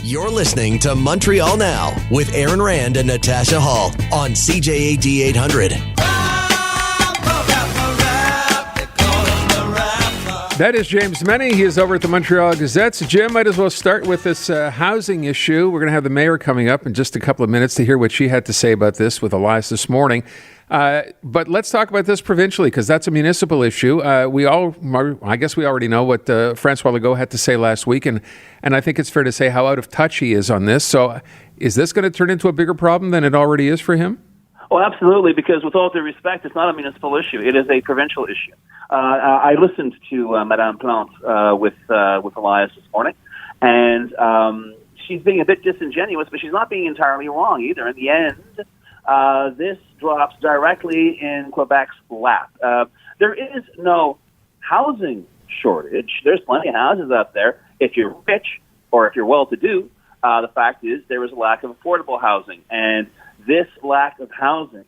You're listening to Montreal Now with Aaron Rand and Natasha Hall on CJAD 800. That is James Mennie. He is over at the Montreal Gazette. So Jim, might as well start with this housing issue. We're going to have the mayor coming up in just a couple of minutes to hear what she had to say about this with Elias this morning. But let's talk about this provincially, because that's a municipal issue. I guess we already know what Francois Legault had to say last week, and I think it's fair to say how out of touch he is on this. So is this going to turn into a bigger problem than it already is for him? Oh, absolutely, because with all due respect, it's not a municipal issue. It is a provincial issue. I listened to Madame Plante with Elias this morning, and she's being a bit disingenuous, but she's not being entirely wrong either. In the end, this drops directly in Quebec's lap. There is no housing shortage. There's plenty of houses out there. If you're rich or if you're well-to-do, the fact is there is a lack of affordable housing, and this lack of housing,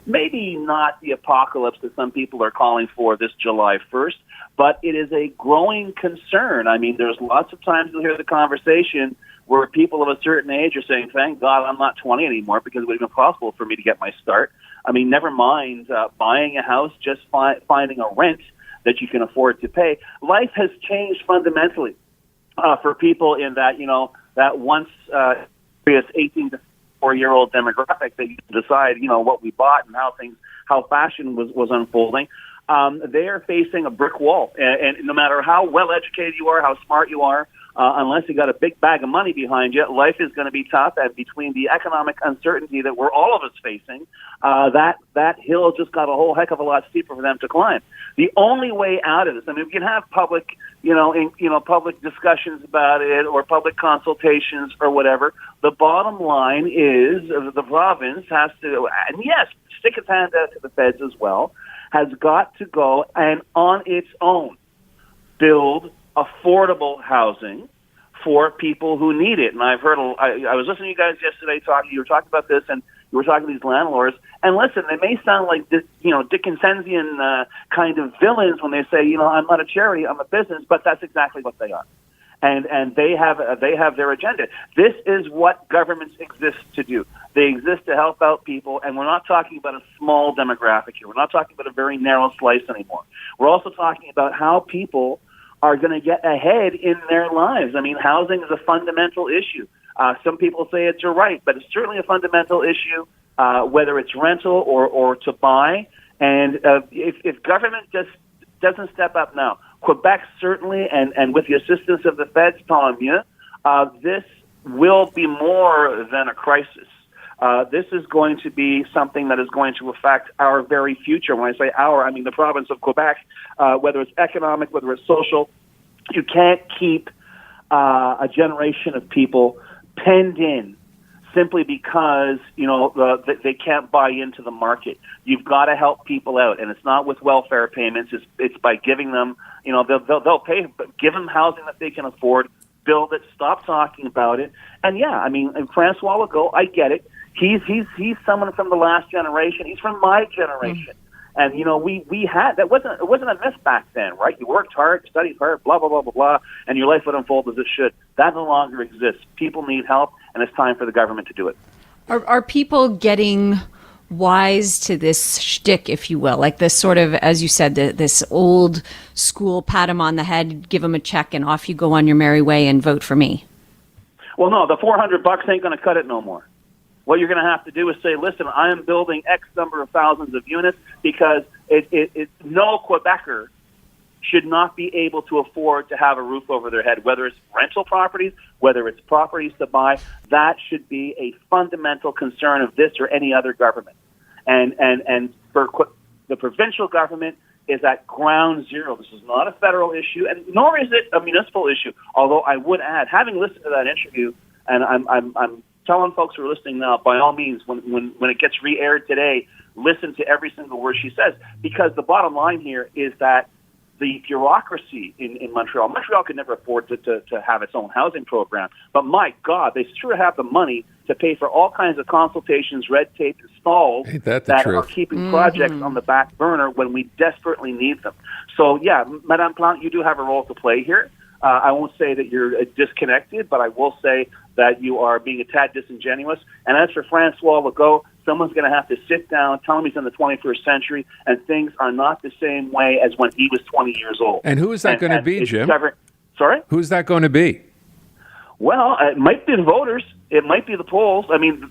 maybe not the apocalypse that some people are calling for this July 1st, but it is a growing concern. I mean, there's lots of times you'll hear the conversation where people of a certain age are saying, thank God I'm not 20 anymore because it would have been possible for me to get my start. I mean, never mind buying a house, just finding a rent that you can afford to pay. Life has changed fundamentally for people in that, that once 18 to 4-year-old demographic that you decide, what we bought and how fashion was unfolding. They are facing a brick wall, and no matter how well educated you are, how smart you are, unless you got a big bag of money behind you, life is going to be tough. And between the economic uncertainty that we're all of us facing, that hill just got a whole heck of a lot steeper for them to climb. The only way out of this, I mean, we can have public, public discussions about it or public consultations or whatever. The bottom line is the province has to, and yes, stick its hand out to the feds as well, has got to go and on its own build affordable housing for people who need it. And I've heard, I was listening to you guys yesterday you were talking about this, and you were talking to these landlords. And listen, they may sound like Dickensian kind of villains when they say, I'm not a charity, I'm a business, but that's exactly what they are. And they have their agenda. This is what governments exist to do. They exist to help out people, and we're not talking about a small demographic here. We're not talking about a very narrow slice anymore. We're also talking about how people are going to get ahead in their lives. I mean, housing is a fundamental issue. Some people say it's a right, but it's certainly a fundamental issue, whether it's rental or to buy. And if government just doesn't step up now, Quebec certainly, and with the assistance of the feds, tant mieux, this will be more than a crisis. This is going to be something that is going to affect our very future. When I say our, I mean the province of Quebec, whether it's economic, whether it's social. You can't keep a generation of people penned in simply because, they can't buy into the market. You've got to help people out, and it's not with welfare payments. It's by giving them, they'll pay, but give them housing that they can afford, build it, stop talking about it. And yeah, I mean, Francois Legault, I get it. He's someone from the last generation. He's from my generation. And, we had, it wasn't a myth back then, right? You worked hard, studied hard, blah, blah, blah, blah, blah, and your life would unfold as it should. That no longer exists. People need help, and it's time for the government to do it. Are people getting wise to this shtick, if you will? Like this sort of, as you said, this old school, pat him on the head, give him a check, and off you go on your merry way and vote for me? Well, no, the $400 ain't going to cut it no more. What you're going to have to do is say, listen, I am building X number of thousands of units because no Quebecer should not be able to afford to have a roof over their head, whether it's rental properties, whether it's properties to buy. That should be a fundamental concern of this or any other government. And for the provincial government is at ground zero. This is not a federal issue, and nor is it a municipal issue. Although I would add, having listened to that interview, and I'm telling folks who are listening now, by all means, when it gets re-aired today, listen to every single word she says, because the bottom line here is that the bureaucracy in Montreal could never afford to have its own housing program, but my God, they sure have the money to pay for all kinds of consultations, red tape, and stalls that are keeping projects on the back burner when we desperately need them. So yeah, Madame Plante, you do have a role to play here. I won't say that you're disconnected, but I will say that you are being a tad disingenuous. And as for Francois Legault, someone's going to have to sit down, tell him he's in the 21st century, and things are not the same way as when he was 20 years old. And who is that going to be, Jim? Sorry? Who's that going to be? Well, it might be the voters. It might be the polls. I mean,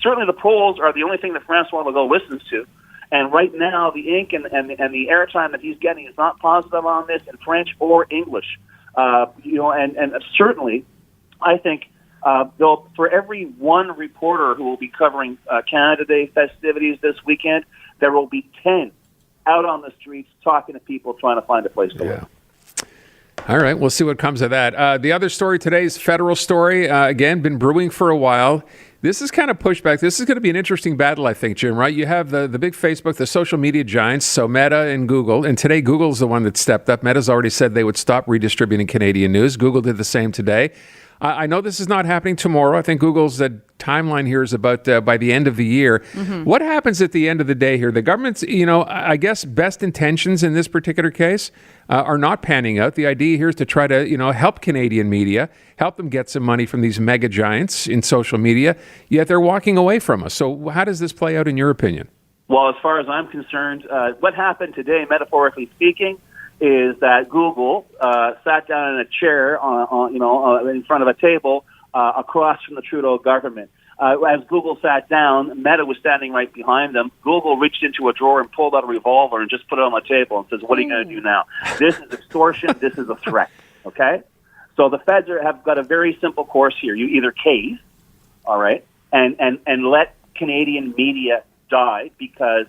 certainly the polls are the only thing that Francois Legault listens to. And right now, the ink and the airtime that he's getting is not positive on this in French or English. And certainly, I think for every one reporter who will be covering Canada Day festivities this weekend, there will be 10 out on the streets talking to people trying to find a place to live. All right, we'll see what comes of that. The other story today is federal story. Again, been brewing for a while. This is kind of pushback. This is going to be an interesting battle, I think, Jim, right? You have the big Facebook, the social media giants, so Meta and Google. And today, Google's the one that stepped up. Meta's already said they would stop redistributing Canadian news. Google did the same today. I know this is not happening tomorrow. I think Google's timeline here is about by the end of the year. Mm-hmm. What happens at the end of the day here? The government's, I guess best intentions in this particular case are not panning out. The idea here is to try to, help Canadian media, help them get some money from these mega giants in social media, yet they're walking away from us. So how does this play out in your opinion? Well, as far as I'm concerned, what happened today, metaphorically speaking, is that Google sat down in a chair in front of a table across from the Trudeau government. As Google sat down, Meta was standing right behind them. Google reached into a drawer and pulled out a revolver and just put it on the table and says, what are you going to do now? This is extortion. This is a threat. Okay? So the feds have got a very simple course here. You either cave, all right, and let Canadian media die because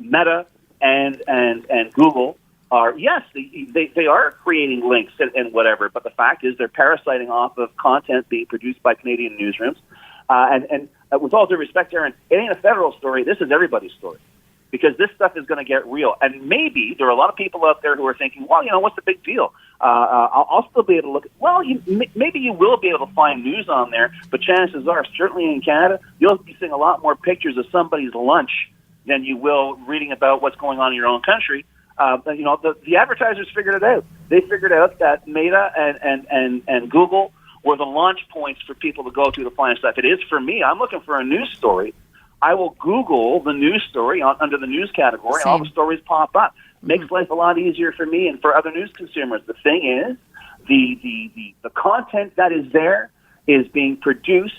Meta and Google are, yes, they are creating links and whatever, but the fact is they're parasiting off of content being produced by Canadian newsrooms. And with all due respect, Aaron, it ain't a federal story. This is everybody's story because this stuff is going to get real. And maybe there are a lot of people out there who are thinking, well, what's the big deal? I'll still be able to look at, well, maybe you will be able to find news on there, but chances are, certainly in Canada, you'll be seeing a lot more pictures of somebody's lunch than you will reading about what's going on in your own country. The advertisers figured it out. They figured out that Meta and Google were the launch points for people to go to find stuff. It is for me. I'm looking for a news story. I will Google the news story under the news category, and all the stories pop up. Makes life a lot easier for me and for other news consumers. The thing is, the content that is there is being produced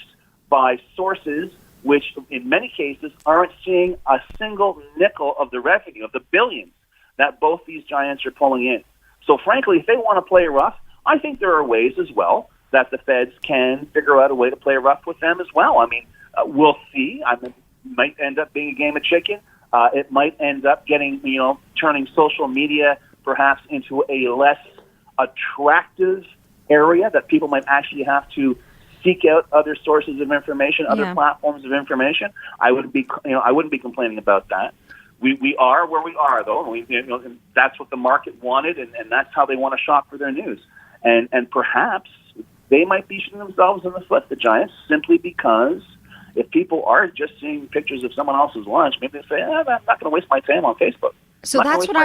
by sources which, in many cases, aren't seeing a single nickel of the revenue, of the billions that both these giants are pulling in. So frankly, if they want to play rough, I think there are ways as well that the feds can figure out a way to play rough with them as well. I mean, we'll see. It might end up being a game of chicken. It might end up turning social media perhaps into a less attractive area that people might actually have to seek out other sources of information, other platforms of information. I wouldn't be complaining about that. We are where we are, though. And that's what the market wanted, and that's how they want to shop for their news. And perhaps they might be shooting themselves in the foot, the giants, simply because if people are just seeing pictures of someone else's lunch, maybe they say, I'm not going to waste my time on Facebook. So that's what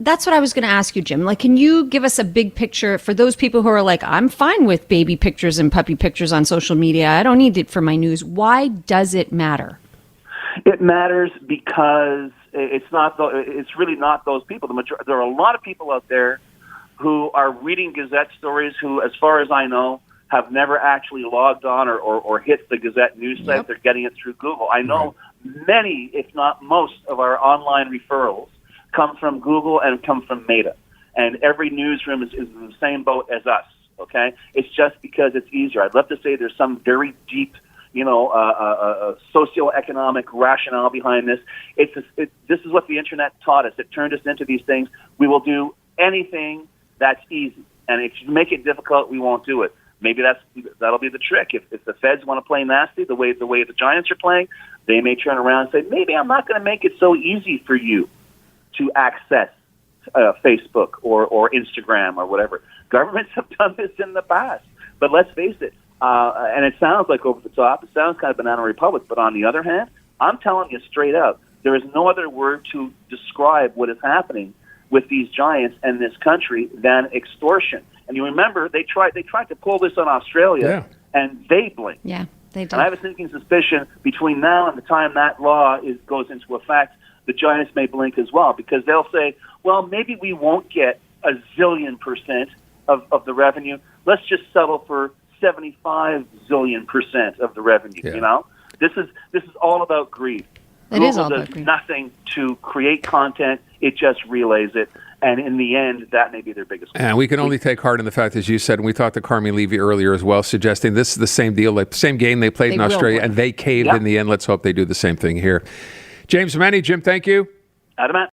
that's what I was going to ask you, Jim. Like, can you give us a big picture for those people who are like, I'm fine with baby pictures and puppy pictures on social media. I don't need it for my news. Why does it matter? It matters because it's really not those people. There are a lot of people out there who are reading Gazette stories who, as far as I know, have never actually logged on or hit the Gazette news site. Yep. They're getting it through Google. I know many, if not most, of our online referrals come from Google and come from Meta. And every newsroom is in the same boat as us, okay? It's just because it's easier. I'd love to say there's some very deep socioeconomic rationale behind this. This is what the Internet taught us. It turned us into these things. We will do anything that's easy. And if you make it difficult, we won't do it. Maybe that'll be the trick. If the feds want to play nasty the way the Giants are playing, they may turn around and say, maybe I'm not going to make it so easy for you to access Facebook or Instagram or whatever. Governments have done this in the past. But let's face it, and it sounds like over the top, it sounds kind of banana republic, but on the other hand, I'm telling you straight out, there is no other word to describe what is happening with these giants and this country than extortion. And you remember they tried to pull this on Australia, and they blinked. Yeah, they did. And I have a sneaking suspicion between now and the time that law goes into effect, the giants may blink as well, because they'll say, well, maybe we won't get a zillion% of the revenue. Let's just settle for 75 zillion% of the revenue. Yeah. You know, this is all about greed. It Google is all does about greed. nothing to create content; it just relays it, and in the end, that may be their biggest. And we can only take heart in the fact, as you said, and we talked to Carmi Levy earlier as well, suggesting this is the same deal, like same game they played in will Australia, win. and they caved in the end. Let's hope they do the same thing here. James Mennie, Jim, thank you. Adam.